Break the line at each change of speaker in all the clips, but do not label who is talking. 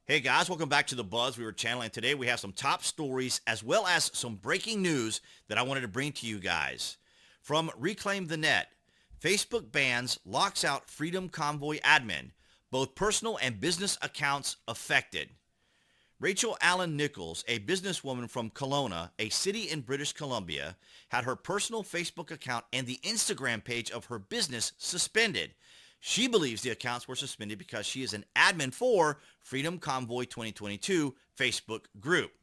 Hey guys, welcome back to the BuzWeaver channel, and today we have some top stories as well as some breaking news that I wanted to bring to you guys. From Reclaim the Net, Facebook bans locks out Freedom Convoy admin, both personal and business accounts affected. Rachel Allen Nichols, a businesswoman from Kelowna, a city in British Columbia, had her personal Facebook account and the Instagram page of her business suspended. She believes the accounts were suspended because she is an admin for Freedom Convoy 2022 Facebook group.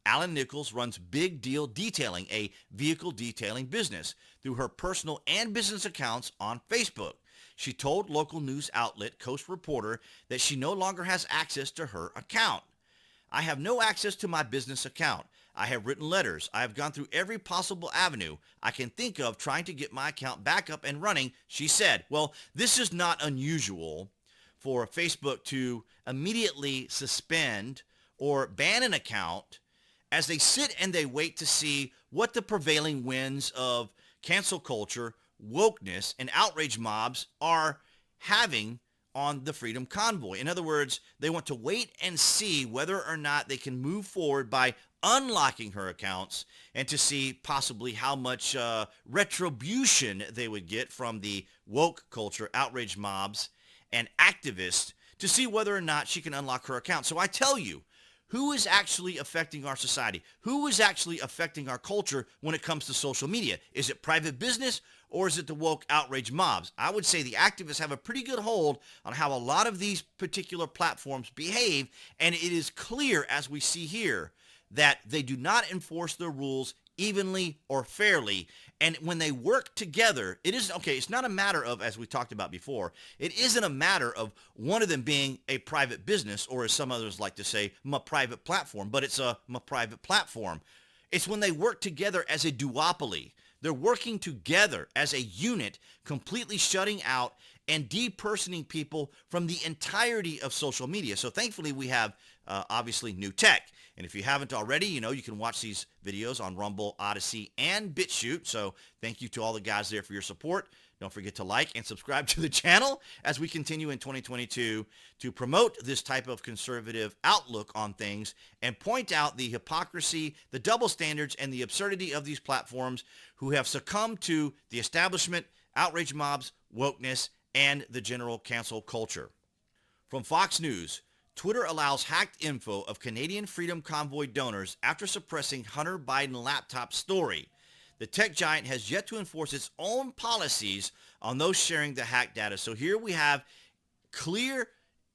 Allen Nichols runs Big Deal Detailing, a vehicle detailing business, through her personal and business accounts on Facebook. She told local news outlet Coast Reporter that she no longer has access to her account. I have no access to my business account. I have written letters. I have gone through every possible avenue I can think of trying to get my account back up and running, she said. Well, this is not unusual for Facebook to immediately suspend or ban an account as they sit and they wait to see what the prevailing winds of cancel culture, wokeness, and outrage mobs are having on the Freedom Convoy. In other words, they want to wait and see whether or not they can move forward by unlocking her accounts and to see possibly how much retribution they would get from the woke culture, outrage mobs, and activists to see whether or not she can unlock her account. So I tell you, who is actually affecting our society? Who is actually affecting our culture when it comes to social media? Is it private business or is it the woke outrage mobs? I would say the activists have a pretty good hold on how a lot of these particular platforms behave, and it is clear, as we see here, that they do not enforce their rules evenly or fairly. And when they work together, it is okay. It's not a matter of, as we talked about before, it isn't a matter of one of them being a private business, or as some others like to say, my private platform, but it's my private platform. It's when they work together as a duopoly. They're working together as a unit, completely shutting out and depersoning people from the entirety of social media. So thankfully we have obviously new tech. And if you haven't already, you can watch these videos on Rumble, Odyssey, and BitChute. So thank you to all the guys there for your support. Don't forget to like and subscribe to the channel as we continue in 2022 to promote this type of conservative outlook on things and point out the hypocrisy, the double standards, and the absurdity of these platforms who have succumbed to the establishment, outrage mobs, wokeness, and the general cancel culture. From Fox News, Twitter allows hacked info of Canadian Freedom Convoy donors after suppressing Hunter Biden laptop story. The tech giant has yet to enforce its own policies on those sharing the hacked data. So here we have clear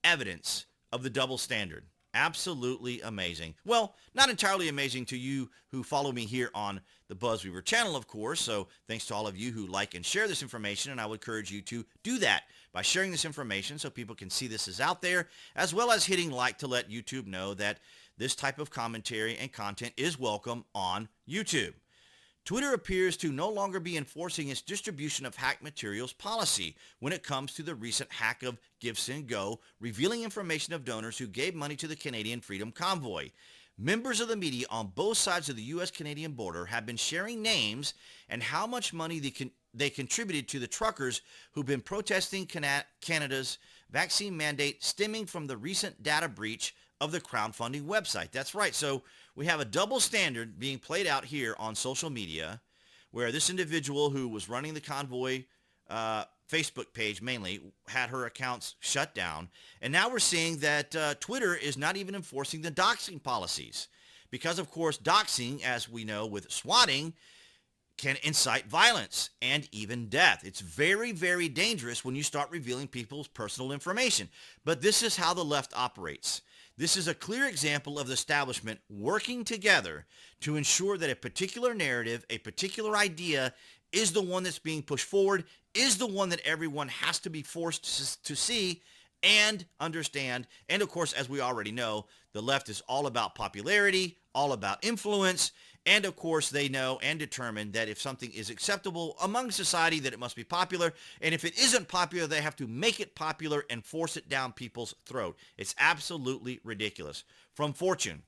evidence of the double standard. Absolutely amazing. Well, not entirely amazing to you who follow me here on the BuzWeaver channel, of course. So thanks to all of you who like and share this information, and I would encourage you to do that by sharing this information so people can see this is out there, as well as hitting like to let YouTube know that this type of commentary and content is welcome on YouTube. Twitter appears to no longer be enforcing its distribution of hacked materials policy when it comes to the recent hack of GiveSendGo, revealing information of donors who gave money to the Canadian Freedom Convoy. Members of the media on both sides of the U.S.-Canadian border have been sharing names and how much money they contributed to the truckers who've been protesting Canada's vaccine mandate stemming from the recent data breach of the crowdfunding website. That's right. So we have a double standard being played out here on social media where this individual who was running the Convoy Facebook page mainly had her accounts shut down. And now we're seeing that Twitter is not even enforcing the doxing policies because, of course, doxing, as we know with swatting, can incite violence and even death. It's very, very dangerous when you start revealing people's personal information. But this is how the left operates. This is a clear example of the establishment working together to ensure that a particular narrative, a particular idea is the one that's being pushed forward, is the one that everyone has to be forced to see and understand. And of course, as we already know, the left is all about popularity, all about influence. And of course, they know and determine that if something is acceptable among society, that it must be popular. And if it isn't popular, they have to make it popular and force it down people's throat. It's absolutely ridiculous. From Fortune,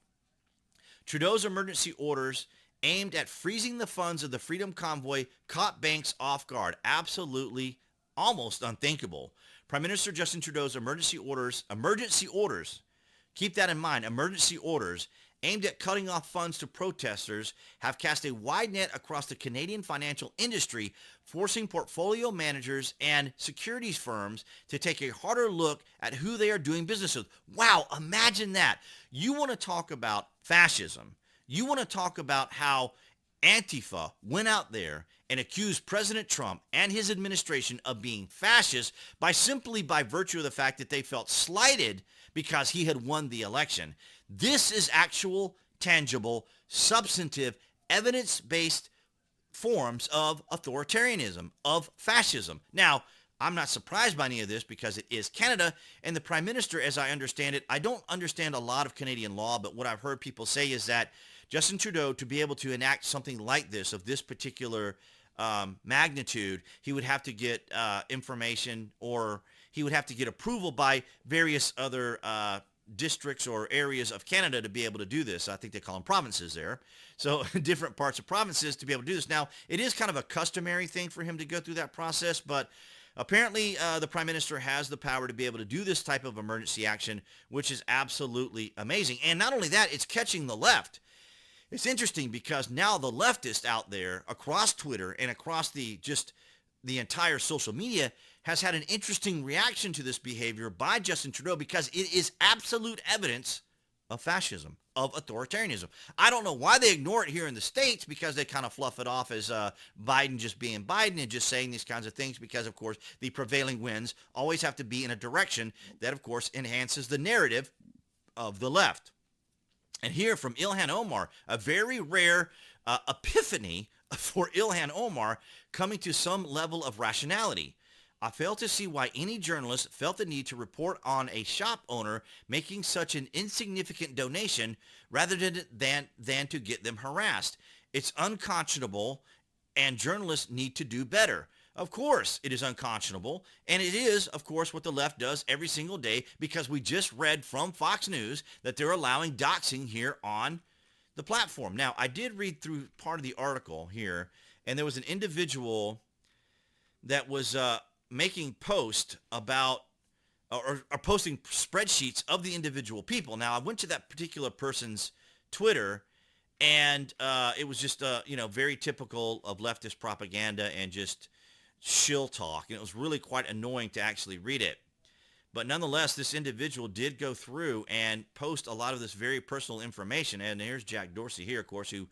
Trudeau's emergency orders aimed at freezing the funds of the Freedom Convoy caught banks off guard. Absolutely almost unthinkable. Prime Minister Justin Trudeau's emergency orders Keep that in mind. Emergency orders aimed at cutting off funds to protesters have cast a wide net across the Canadian financial industry, forcing portfolio managers and securities firms to take a harder look at who they are doing business with. Wow, imagine that. You want to talk about fascism. You want to talk about how Antifa went out there and accused President Trump and his administration of being fascist simply by virtue of the fact that they felt slighted because he had won the election. This is actual, tangible, substantive, evidence-based forms of authoritarianism, of fascism. Now, I'm not surprised by any of this because it is Canada, and the Prime Minister, as I understand it, I don't understand a lot of Canadian law, but what I've heard people say is that Justin Trudeau, to be able to enact something like this, of this particular magnitude, he would have to get information, or he would have to get approval by various other districts or areas of Canada to be able to do this. I think they call them provinces there. So different parts of provinces to be able to do this. Now, it is kind of a customary thing for him to go through that process, but apparently the Prime Minister has the power to be able to do this type of emergency action, which is absolutely amazing. And not only that, it's catching the left. It's interesting because now the leftists out there across Twitter and across the entire social media has had an interesting reaction to this behavior by Justin Trudeau because it is absolute evidence of fascism, of authoritarianism. I don't know why they ignore it here in the States, because they kind of fluff it off as Biden just being Biden and just saying these kinds of things because, of course, the prevailing winds always have to be in a direction that, of course, enhances the narrative of the left. And here from Ilhan Omar, a very rare epiphany for Ilhan Omar coming to some level of rationality. I fail to see why any journalist felt the need to report on a shop owner making such an insignificant donation rather than to get them harassed. It's unconscionable, and journalists need to do better. Of course, it is unconscionable, and it is, of course, what the left does every single day, because we just read from Fox News that they're allowing doxing here on the platform. Now, I did read through part of the article here, and there was an individual that was making posts about or posting spreadsheets of the individual people. Now, I went to that particular person's Twitter, and it was just, very typical of leftist propaganda and just shill talk. And it was really quite annoying to actually read it. But nonetheless, this individual did go through and post a lot of this very personal information. And here's Jack Dorsey here, of course, who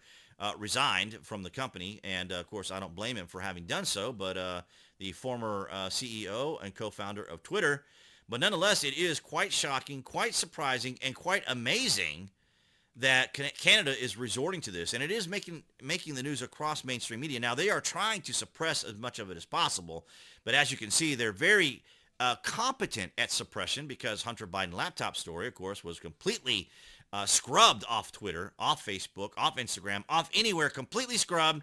resigned from the company. And, of course, I don't blame him for having done so. But the former CEO and co-founder of Twitter. But nonetheless, it is quite shocking, quite surprising, and quite amazing that Canada is resorting to this. And it is making the news across mainstream media. Now, they are trying to suppress as much of it as possible. But as you can see, they're very competent at suppression, because Hunter Biden laptop story, of course, was completely scrubbed off Twitter, off Facebook, off Instagram, off anywhere, completely scrubbed.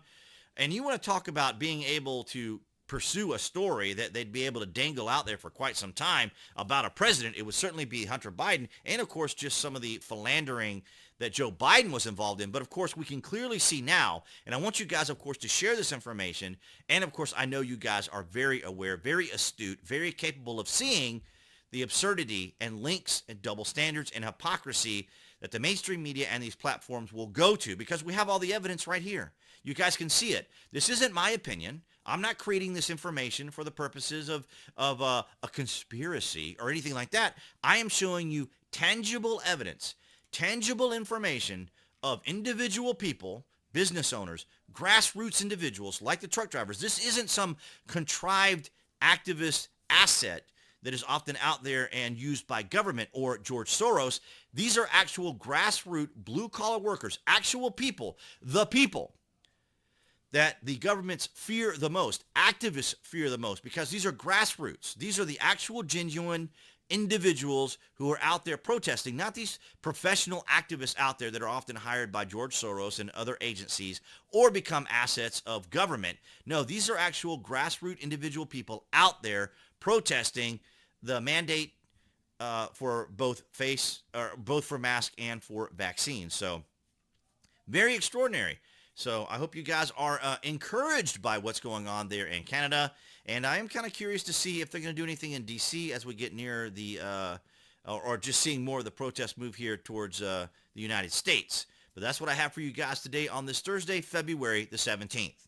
And you want to talk about being able to pursue a story that they'd be able to dangle out there for quite some time about a president, it would certainly be Hunter Biden, and of course just some of the philandering that Joe Biden was involved in. But of course we can clearly see now, and I want you guys, of course, to share this information, and of course I know you guys are very aware, very astute, very capable of seeing the absurdity and links and double standards and hypocrisy that the mainstream media and these platforms will go to, because we have all the evidence right here. You guys can see it. This isn't my opinion. I'm not creating this information for the purposes of a conspiracy or anything like that. I am showing you tangible evidence, tangible information of individual people, business owners, grassroots individuals like the truck drivers. This isn't some contrived activist asset that is often out there and used by government or George Soros. These are actual grassroots blue-collar workers, actual people, the people that the governments fear the most, activists fear the most, because these are grassroots. These are the actual genuine individuals who are out there protesting, not these professional activists out there that are often hired by George Soros and other agencies or become assets of government. No, these are actual grassroots individual people out there protesting the mandate for both for mask and for vaccines. So very extraordinary. So I hope you guys are encouraged by what's going on there in Canada. And I am kind of curious to see if they're going to do anything in D.C. as we get near the or just seeing more of the protest move here towards the United States. But that's what I have for you guys today on this Thursday, February the 17th.